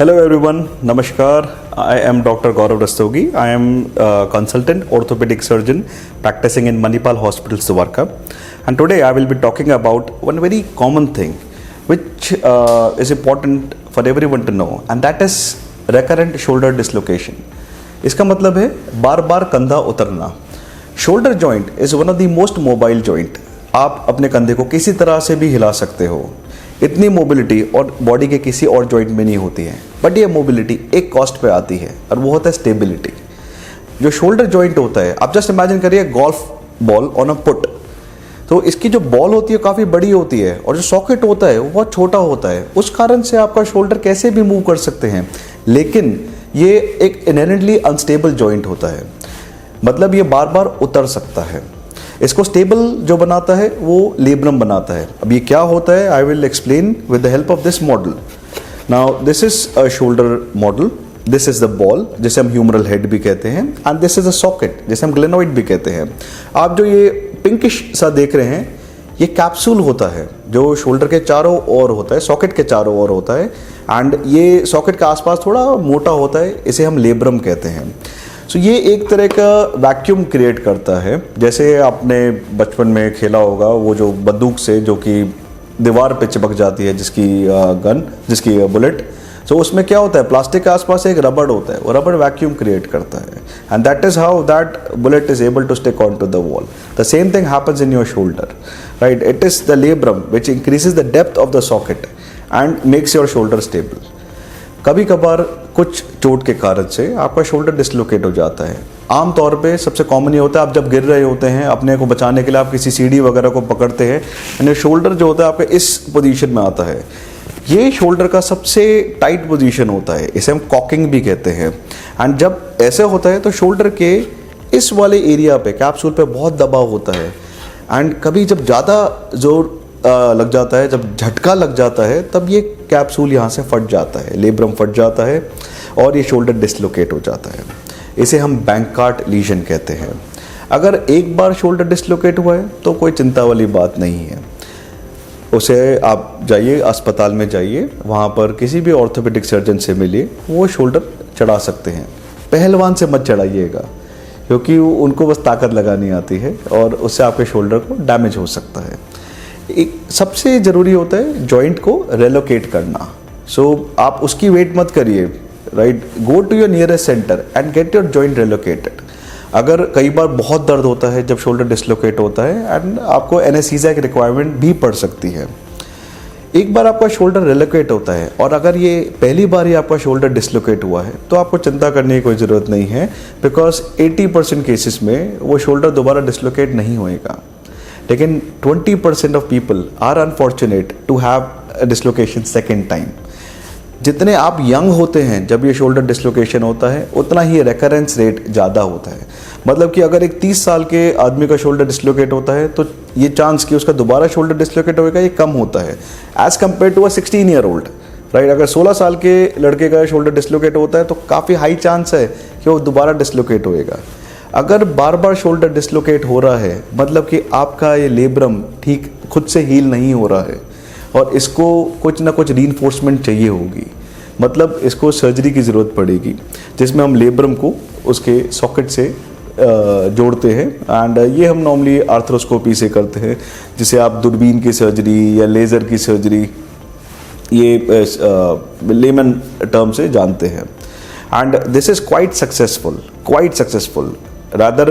Hello everyone, Namaskar. I am Dr. Gaurav Rastogi. I am a consultant orthopedic surgeon practicing in Manipal Hospital, Savarkar. And today I will be talking about one very common thing which is important for everyone to know, and that is recurrent shoulder dislocation. इसका मतलब है बार बार कंधा उतरना. Shoulder joint is one of the most mobile joint. आप अपने कंधे को किसी तरह से भी हिला सकते हो. इतनी मोबिलिटी और बॉडी के किसी और जॉइंट में नहीं होती है, बट ये मोबिलिटी एक कॉस्ट पे आती है और वो होता है स्टेबिलिटी. जो शोल्डर जॉइंट होता है, आप जस्ट इमेजिन करिए golf ball on a put. तो इसकी जो बॉल होती है काफ़ी बड़ी होती है और जो सॉकेट होता है वो बहुत छोटा होता है. उस कारण से आपका शोल्डर कैसे भी मूव कर सकते हैं, लेकिन ये एक इनहेरेंटली अनस्टेबल जॉइंट होता है. मतलब ये बार बार उतर सकता है. इसको स्टेबल जो बनाता है वो लेब्रम बनाता है. अब ये क्या होता है, I will explain with the help of this model. Now this is a shoulder model. This is the ball जिसे हम ह्यूमरल हेड भी कहते हैं, and this is a socket जिसे हम ग्लेनोइड भी कहते हैं. आप जो ये पिंकिश सा देख रहे हैं, ये कैप्सूल होता है जो शोल्डर के चारों ओर होता है, सॉकेट के चारों ओर होता है, एंड ये सॉकेट के आसपास थोड़ा मोटा होता है. इसे हम लेब्रम कहते हैं. सो ये एक तरह का वैक्यूम क्रिएट करता है. जैसे आपने बचपन में खेला होगा वो जो बंदूक से जो कि दीवार पे चिपक जाती है, जिसकी बुलेट. सो उसमें क्या होता है, प्लास्टिक के आसपास एक रबड़ होता है, वो रबड़ वैक्यूम क्रिएट करता है, and that is how that bullet is able to stick on to the wall. The same thing happens in your shoulder, right. It is the labrum which increases the depth of the socket and makes your shoulder stable. कभी कभार कुछ चोट के कारण से आपका shoulder dislocate हो जाता है. आम तौर पे सबसे कॉमन ये होता है, आप जब गिर रहे होते हैं, अपने को बचाने के लिए आप किसी सीढ़ी वगैरह को पकड़ते हैं, यानी शोल्डर जो होता है आपका इस पोजीशन में आता है. ये शोल्डर का सबसे टाइट पोजीशन होता है, इसे हम कॉकिंग भी कहते हैं. एंड जब ऐसे होता है तो शोल्डर के इस वाले एरिया पे, कैप्सूल पे बहुत दबाव होता है, एंड कभी जब ज़्यादा जोर लग जाता है, जब झटका लग जाता है, तब ये कैप्सूल यहाँ से फट जाता है, लेब्रम फट जाता है और ये शोल्डर डिसलोकेट हो जाता है. इसे हम बैंकार्ट लीजन कहते हैं. अगर एक बार शोल्डर डिसलोकेट हुआ है तो कोई चिंता वाली बात नहीं है. उसे आप जाइए, अस्पताल में जाइए, वहाँ पर किसी भी ऑर्थोपेडिक सर्जन से मिलिए, वो शोल्डर चढ़ा सकते हैं. पहलवान से मत चढ़ाइएगा, क्योंकि उनको बस ताकत लगानी आती है और उससे आपके शोल्डर को डैमेज हो सकता है. एक सबसे ज़रूरी होता है जॉइंट को रेलोकेट करना. सो आप उसकी वेट मत करिए, right. Go to your nearest centre and get your joint relocated. अगर कई बार बहुत दर्द होता है जब शोल्डर डिसलोकेट होता है, एंड आपको एनेस्थीसिया की रिक्वायरमेंट भी पड़ सकती है. एक बार आपका शोल्डर रेलोकेट होता है और अगर ये पहली बार ही आपका शोल्डर डिसलोकेट हुआ है तो आपको चिंता करने की कोई ज़रूरत नहीं है, बिकॉज 80% केसेस में वो शोल्डर दोबारा डिसलोकेट नहीं होएगा. लेकिन 20% of people are unfortunate to have dislocation second time. जितने आप यंग होते हैं जब ये शोल्डर डिसलोकेशन होता है, उतना ही रेकरेंस रेट ज़्यादा होता है. मतलब कि अगर एक 30 साल के आदमी का शोल्डर डिसलोकेट होता है तो ये चांस कि उसका दोबारा शोल्डर डिसलोकेट होगा ये कम होता है as compare to a 16 year old, right. अगर 16 साल के लड़के का शोल्डर डिसलोकेट होता है तो काफ़ी हाई चांस है कि वो दोबारा डिसलोकेट होएगा. अगर बार बार शोल्डर डिसलोकेट हो रहा है, मतलब कि आपका ये लेब्रम ठीक खुद से हील नहीं हो रहा है और इसको कुछ ना कुछ रीइंफोर्समेंट चाहिए होगी. मतलब इसको सर्जरी की ज़रूरत पड़ेगी, जिसमें हम लेब्रम को उसके सॉकेट से जोड़ते हैं. एंड ये हम नॉर्मली आर्थ्रोस्कोपी से करते हैं, जिसे आप दूरबीन की सर्जरी या लेज़र की सर्जरी, ये लेमन टर्म से जानते हैं. And this is quite successful. Rather,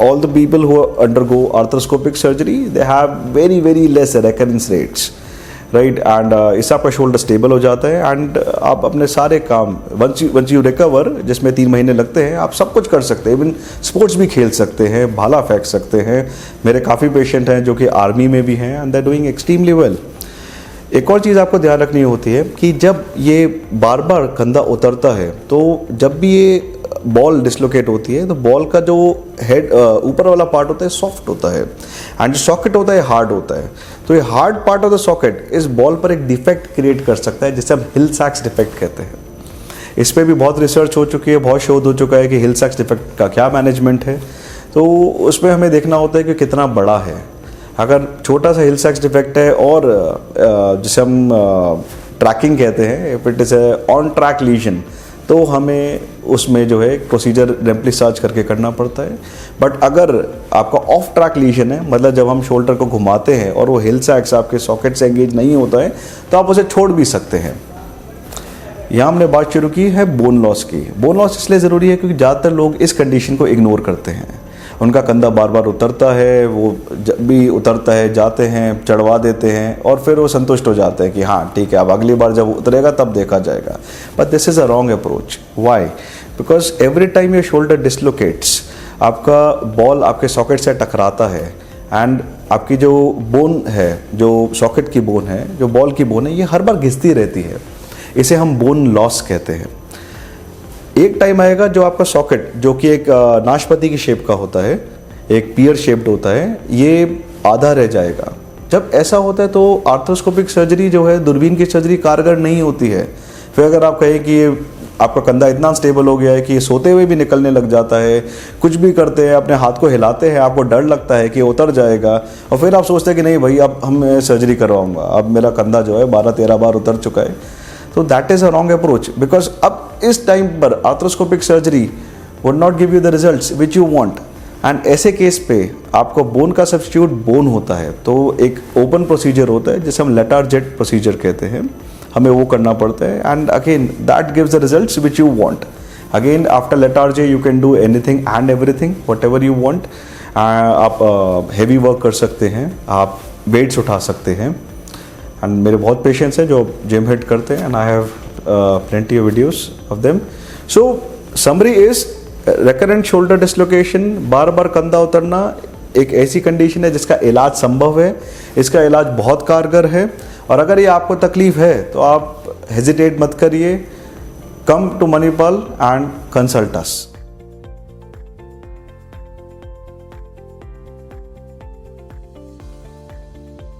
all the people who undergo arthroscopic surgery, they have very less recurrence rates, right. And इससे आपका शोल्डर स्टेबल हो जाता है एंड आप अपने सारे काम once you recover, जिसमें 3 महीने लगते हैं, आप सब कुछ कर सकते हैं. इवन स्पोर्ट्स भी खेल सकते हैं, भाला फेंक सकते हैं. मेरे काफ़ी पेशेंट हैं जो कि आर्मी में भी हैं and they are doing extremely well. एक और चीज़ आपको ध्यान रखनी होती है कि जब ये बार बार कंधा उतरता है, तो जब भी ये बॉल डिसलोकेट होती है तो बॉल का जो हेड ऊपर वाला पार्ट होता है सॉफ्ट होता है, एंड जो सॉकेट होता है हार्ड होता है. तो ये hard part of the socket इस बॉल पर एक डिफेक्ट क्रिएट कर सकता है, जिसे हम हिल सैक्स डिफेक्ट कहते हैं. इस पर भी बहुत रिसर्च हो चुकी है, बहुत शोध हो चुका है कि हिल सैक्स डिफेक्ट का क्या मैनेजमेंट है. तो उसमें हमें देखना होता है कि कितना बड़ा है. अगर छोटा सा हिल सैक्स डिफेक्ट है और जिसे हम ट्रैकिंग कहते हैं, if it is on track lesion, तो हमें उसमें जो है प्रोसीजर रेम्पली सर्च करके करना पड़ता है। बट अगर आपका ऑफ ट्रैक लीजन है, मतलब जब हम शोल्डर को घुमाते हैं और वो हिल सैक्स आपके सॉकेट से एंगेज नहीं होता है, तो आप उसे छोड़ भी सकते हैं। यहाँ हमने बात शुरू की है बोन लॉस की। बोन लॉस इसलिए ज़रूरी है क्योंकि ज़्यादातर लोग इस कंडीशन को इग्नोर करते हैं। उनका कंधा बार बार उतरता है, वो जब भी उतरता है जाते हैं, चढ़वा देते हैं और फिर वो संतुष्ट हो जाते हैं कि हाँ ठीक है, अब अगली बार जब उतरेगा तब देखा जाएगा। But this is a wrong approach. Why? Because every time your shoulder dislocates, आपका बॉल आपके सॉकेट से टकराता है एंड आपकी जो बोन है, जो सॉकेट की बोन है, जो बॉल की बोन है, ये हर बार घिसती रहती है। इसे हम बोन लॉस कहते हैं। एक टाइम आएगा जो आपका सॉकेट, जो कि एक नाशपाती की शेप का होता है, एक पियर शेप्ड होता है, ये आधा रह जाएगा। जब ऐसा होता है तो आर्थ्रोस्कोपिक सर्जरी जो है, दूरबीन की सर्जरी कारगर नहीं होती है। फिर अगर आप कहें कि आपका कंधा इतना स्टेबल हो गया है कि ये सोते हुए भी निकलने लग जाता है, कुछ भी करते हैं, अपने हाथ को हिलाते हैं, आपको डर लगता है कि उतर जाएगा, और फिर आप सोचते हैं कि नहीं भाई अब हम सर्जरी करवाऊंगा, अब मेरा कंधा जो है 12-13 बार उतर चुका है। तो that is a wrong approach, because अब इस टाइम पर arthroscopic surgery would not give you the results which you want. And ऐसे केस पे आपको बोन का सब्स्टिट्यूट बोन होता है, तो एक ओपन प्रोसीजर होता है जिसे हम लेटार्जेट प्रोसीजर कहते हैं, हमें वो करना पड़ता है। And again that gives the results which you want. Again after लेटार्जे you can do anything and everything whatever you want. आप हेवी वर्क कर सकते हैं, आप वेट्स उठा सकते हैं। एंड मेरे बहुत पेशेंट्स हैं जो जिम हिट करते हैं, and I have plenty of videos of them. So summary is recurrent shoulder dislocation, बार बार कंधा उतरना एक ऐसी कंडीशन है जिसका इलाज संभव है, इसका इलाज बहुत कारगर है। और अगर ये आपको तकलीफ है तो आप हेजिटेट मत करिए, come to Manipal and consult us.